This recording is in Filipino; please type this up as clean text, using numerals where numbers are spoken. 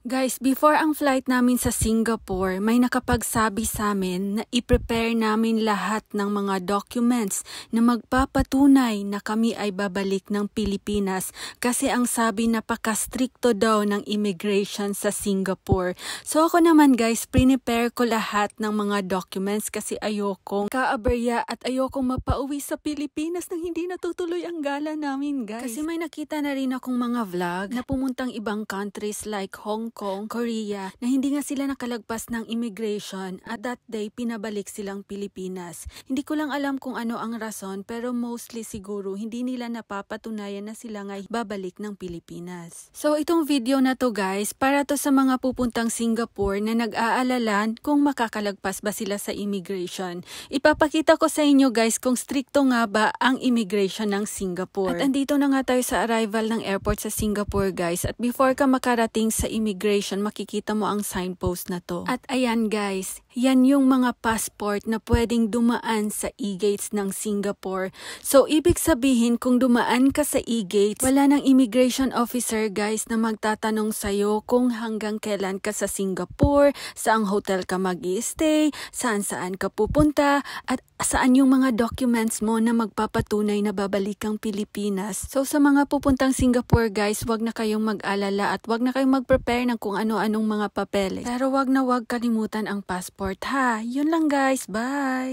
Guys, before ang flight namin sa Singapore, may nakapagsabi sa amin na i-prepare namin lahat ng mga documents na magpapatunay na kami ay babalik ng Pilipinas kasi ang sabi napaka-stricto daw ng immigration sa Singapore. So ako naman guys, prepare ko lahat ng mga documents kasi ayokong kaaberya at ayokong mapauwi sa Pilipinas nang hindi natutuloy ang gala namin guys. Kasi may nakita na rin akong mga vlog na pumuntang ibang countries like Hong Kong, Korea, na hindi nga sila nakalagpas ng immigration at that day pinabalik silang Pilipinas. Hindi ko lang alam kung ano ang rason pero mostly siguro hindi nila napapatunayan na sila nga'y babalik ng Pilipinas. So itong video na to guys, para to sa mga pupuntang Singapore na nag-aalalan kung makakalagpas ba sila sa immigration. Ipapakita ko sa inyo guys kung stricto nga ba ang immigration ng Singapore. At andito na nga tayo sa arrival ng airport sa Singapore guys, at before ka makarating sa immigration, makikita mo ang signpost na to. At ayan guys, yan yung mga passport na pwedeng dumaan sa e-gates ng Singapore. So ibig sabihin kung dumaan ka sa e-gates, wala nang immigration officer guys na magtatanong sa'yo kung hanggang kailan ka sa Singapore, saang hotel ka mag-i-stay, saan ka pupunta, at saan yung mga documents mo na magpapatunay na babalik kang Pilipinas. So sa mga pupuntang Singapore guys, wag na kayong mag-alala at wag na kayong mag-prepare ng kung ano-anong mga papeles. Pero wag na wag kalimutan ang passport ha. Yun lang guys, bye!